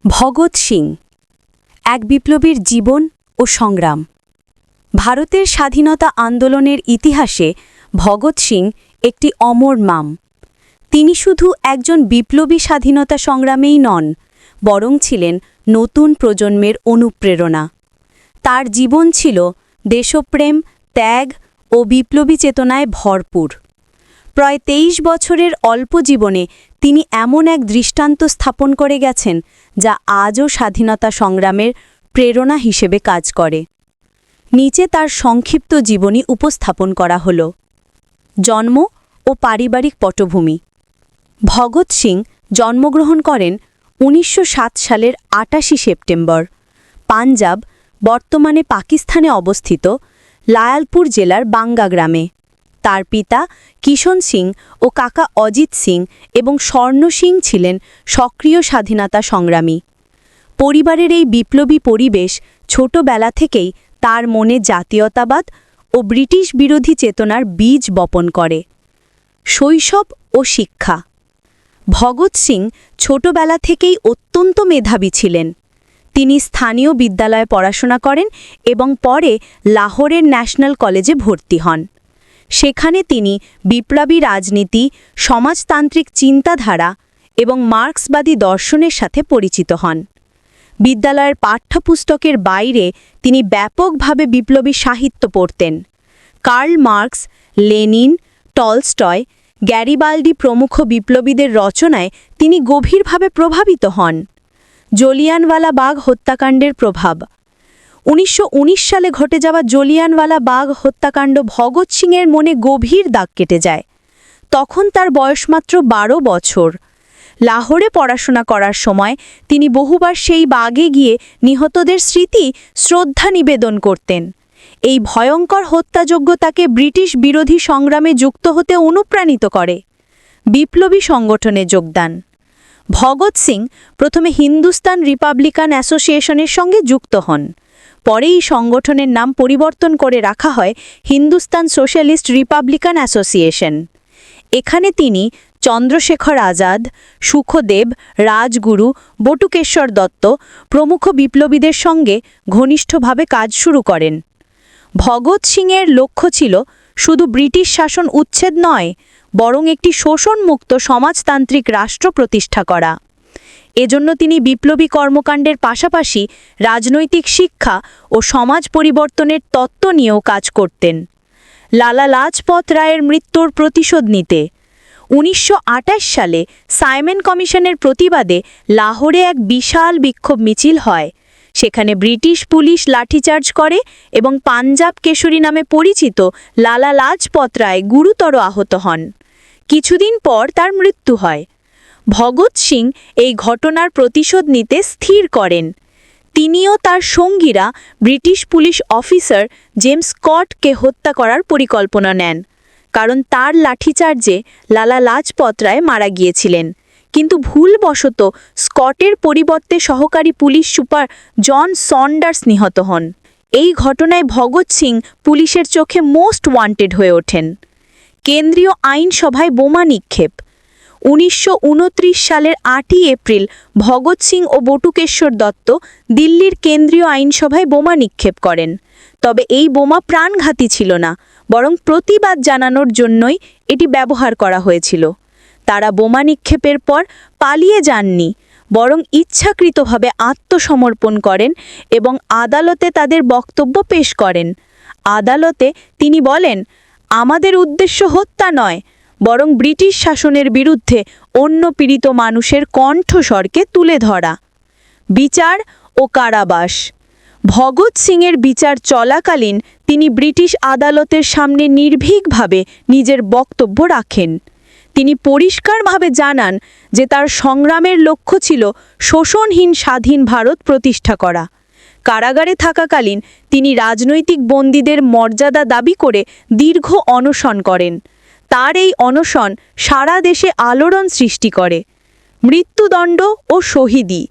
ভগৎ সিং এক বিপ্লবীর জীবন ও সংগ্রাম। ভারতের স্বাধীনতা আন্দোলনের ইতিহাসে ভগৎ সিং একটি অমর নাম। তিনি শুধু একজন বিপ্লবী স্বাধীনতা সংগ্রামেই নন, বরং ছিলেন নতুন প্রজন্মের অনুপ্রেরণা। তার জীবন ছিল দেশপ্রেম, ত্যাগ ও বিপ্লবী চেতনায় ভরপুর। প্রায় ২৩ বছরের অল্প জীবনে তিনি এমন এক দৃষ্টান্ত স্থাপন করে গেছেন যা আজও স্বাধীনতা সংগ্রামের প্রেরণা হিসেবে কাজ করে। নিচে তার সংক্ষিপ্ত জীবনী উপস্থাপন করা হল। জন্ম ও পারিবারিক পটভূমি। ভগৎ সিং জন্মগ্রহণ করেন ১৯০৭ সালের ২৮ সেপ্টেম্বর পাঞ্জাব, বর্তমানে পাকিস্তানে অবস্থিত লায়ালপুর জেলার বাঙ্গা গ্রামে। তার পিতা কিষণ সিং ও কাকা অজিত সিং এবং স্বর্ণ সিং ছিলেন সক্রিয় স্বাধীনতা সংগ্রামী। পরিবারের এই বিপ্লবী পরিবেশ ছোটবেলা থেকেই তার মনে জাতীয়তাবাদ ও ব্রিটিশ বিরোধী চেতনার বীজ বপন করে। শৈশব ও শিক্ষা। ভগৎ সিং ছোটবেলা থেকেই অত্যন্ত মেধাবী ছিলেন। তিনি স্থানীয় বিদ্যালয়ে পড়াশোনা করেন এবং পরে লাহোরের ন্যাশনাল কলেজে ভর্তি হন। সেখানে তিনি বিপ্লবী রাজনীতি, সমাজতান্ত্রিক চিন্তাধারা এবং মার্ক্সবাদী দর্শনের সাথে পরিচিত হন। বিদ্যালয়ের পাঠ্যপুস্তকের বাইরে তিনি ব্যাপকভাবে বিপ্লবী সাহিত্য পড়তেন। কার্ল মার্ক্স, লেনিন, টলস্টয়, গ্যারিবাল্ডি প্রমুখ বিপ্লবীদের রচনায় তিনি গভীরভাবে প্রভাবিত হন। জলিয়ানওয়ালা-বাগ হত্যাকাণ্ডের প্রভাব। ১৯১৯ সালে ঘটে যাওয়া জলিয়ানওয়ালা-বাগ হত্যাকাণ্ড ভগৎ সিংয়ের মনে গভীর দাগ কেটে যায়। তখন তার বয়স মাত্র ১২ বছর। লাহোরে পড়াশোনা করার সময় তিনি বহুবার সেই বাগে গিয়ে নিহতদের স্মৃতি শ্রদ্ধা নিবেদন করতেন। এই ভয়ঙ্কর হত্যাযজ্ঞ তাকে ব্রিটিশ বিরোধী সংগ্রামে যুক্ত হতে অনুপ্রাণিত করে। বিপ্লবী সংগঠনে যোগদান। ভগৎ সিং প্রথমে হিন্দুস্তান রিপাবলিকান অ্যাসোসিয়েশনের সঙ্গে যুক্ত হন। পরে এই সংগঠনের নাম পরিবর্তন করে রাখা হয় হিন্দুস্তান সোশ্যালিস্ট রিপাবলিকান অ্যাসোসিয়েশন। এখানে তিনি চন্দ্রশেখর আজাদ, সুখদেব, রাজগুরু, বটুকেশ্বর দত্ত প্রমুখ বিপ্লবীদের সঙ্গে ঘনিষ্ঠভাবে কাজ শুরু করেন। ভগৎ সিংয়ের লক্ষ্য ছিল শুধু ব্রিটিশ শাসন উচ্ছেদ নয়, বরং একটি শোষণমুক্ত সমাজতান্ত্রিক রাষ্ট্র প্রতিষ্ঠা করা। এজন্য তিনি বিপ্লবী কর্মকাণ্ডের পাশাপাশি রাজনৈতিক শিক্ষা ও সমাজ পরিবর্তনের তত্ত্ব নিয়েও কাজ করতেন। লালা লাজপত রায়ের মৃত্যুর প্রতিশোধ নিতে ১৯২৮ সালে সাইমন কমিশনের প্রতিবাদে লাহোরে এক বিশাল বিক্ষোভ মিছিল হয়। সেখানে ব্রিটিশ পুলিশ লাঠিচার্জ করে এবং পাঞ্জাব কেশরী নামে পরিচিত লালা লাজপত রায় গুরুতর আহত হন। কিছুদিন পর তার মৃত্যু হয়। ভগৎ সিং এই ঘটনার প্রতিশোধ নিতে স্থির করেন। তিনিও তার সঙ্গীরা ব্রিটিশ পুলিশ অফিসার জেমস স্কটকে হত্যা করার পরিকল্পনা নেন, কারণ তার লাঠিচার্জে লালা লাজপত রায় মারা গিয়েছিলেন। কিন্তু ভুলবশত স্কটের পরিবর্তে সহকারী পুলিশ সুপার জন সন্ডার্স নিহত হন। এই ঘটনায় ভগৎ সিং পুলিশের চোখে মোস্ট ওয়ান্টেড হয়ে ওঠেন। কেন্দ্রীয় আইনসভায় বোমা নিক্ষেপ। ১৯২৯ সালের ৮ই এপ্রিল ভগৎ সিং ও বটুকেশ্বর দত্ত দিল্লির কেন্দ্রীয় আইনসভায় বোমা নিক্ষেপ করেন। তবে এই বোমা প্রাণঘাতী ছিল না, বরং প্রতিবাদ জানানোর জন্যই এটি ব্যবহার করা হয়েছিল। তারা বোমা নিক্ষেপের পর পালিয়ে যাননি, বরং ইচ্ছাকৃতভাবে আত্মসমর্পণ করেন এবং আদালতে তাদের বক্তব্য পেশ করেন। আদালতে তিনি বলেন, আমাদের উদ্দেশ্য হত্যা নয়, বরং ব্রিটিশ শাসনের বিরুদ্ধে অন্য পীড়িত মানুষের কণ্ঠস্বরকে তুলে ধরা। বিচার ও কারাবাস। ভগৎ সিংয়ের বিচার চলাকালীন তিনি ব্রিটিশ আদালতের সামনে নির্ভীকভাবে নিজের বক্তব্য রাখেন। তিনি পরিষ্কারভাবে জানান যে তার সংগ্রামের লক্ষ্য ছিল শোষণহীন স্বাধীন ভারত প্রতিষ্ঠা করা। কারাগারে থাকাকালীন তিনি রাজনৈতিক বন্দীদের মর্যাদা দাবি করে দীর্ঘ অনশন করেন। তার এই অনশন সারা দেশে আলোড়ন সৃষ্টি করে। মৃত্যুদণ্ড ও শহীদি।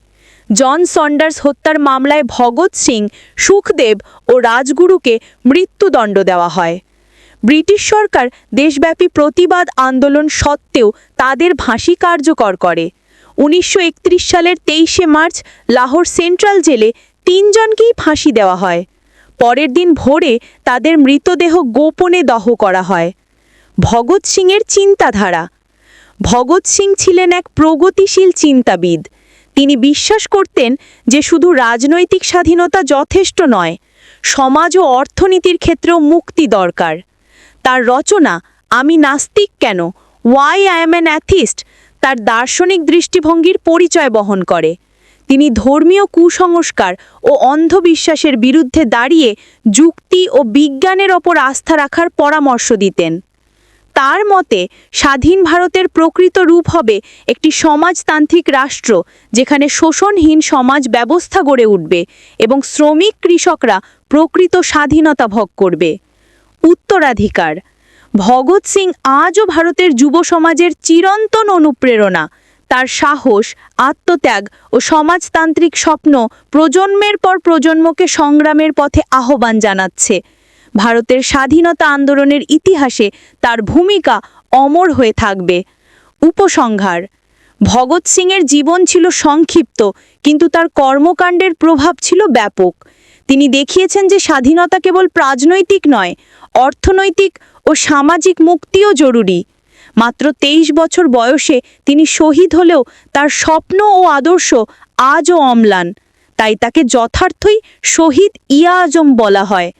জন সন্ডার্স হত্যার মামলায় ভগৎ সিং, সুখদেব ও রাজগুরুকে মৃত্যুদণ্ড দেওয়া হয়। ব্রিটিশ সরকার দেশব্যাপী প্রতিবাদ আন্দোলন সত্ত্বেও তাদের ফাঁসি কার্যকর করে। 1931 সালের 23শে মার্চ লাহোর সেন্ট্রাল জেলে 3 জনকেই ফাঁসি দেওয়া হয়। পরের দিন ভোরে তাদের মৃতদেহ গোপনে দহ করা হয়। ভগৎ সিংয়ের চিন্তাধারা। ভগৎ সিং ছিলেন এক প্রগতিশীল চিন্তাবিদ। তিনি বিশ্বাস করতেন যে শুধু রাজনৈতিক স্বাধীনতা যথেষ্ট নয়, সমাজ ও অর্থনীতির ক্ষেত্রেও মুক্তি দরকার। তার রচনা আমি নাস্তিক কেন, why I am an atheist, তার দার্শনিক দৃষ্টিভঙ্গির পরিচয় বহন করে। তিনি ধর্মীয় কুসংস্কার ও অন্ধবিশ্বাসের বিরুদ্ধে দাঁড়িয়ে যুক্তি ও বিজ্ঞানের ওপর আস্থা রাখার পরামর্শ দিতেন। তার মতে স্বাধীন ভারতের প্রকৃত রূপ হবে একটি সমাজতান্ত্রিক রাষ্ট্র, যেখানে শোষণহীন সমাজ ব্যবস্থা গড়ে উঠবে এবং শ্রমিক কৃষকরা প্রকৃত স্বাধীনতা ভোগ করবে। উত্তরাধিকার। ভগৎ সিং আজও ভারতের যুব সমাজের চিরন্তন অনুপ্রেরণা। তার সাহস, আত্মত্যাগ ও সমাজতান্ত্রিক স্বপ্ন প্রজন্মের পর প্রজন্মকে সংগ্রামের পথে আহ্বান জানাচ্ছে। ভারতের স্বাধীনতা আন্দোলনের ইতিহাসে তার ভূমিকা অমর হয়ে থাকবে। উপসংহার। ভগৎ সিংয়ের জীবন ছিল সংক্ষিপ্ত, কিন্তু তার কর্মকাণ্ডের প্রভাব ছিল ব্যাপক। তিনি দেখিয়েছেন যে স্বাধীনতা কেবল রাজনৈতিক নয়, অর্থনৈতিক ও সামাজিক মুক্তিও জরুরি। মাত্র 23 বছর বয়সে তিনি শহীদ হলেও তার স্বপ্ন ও আদর্শ আজও অম্লান। তাই তাকে যথার্থই শহীদ ই আজম বলা হয়।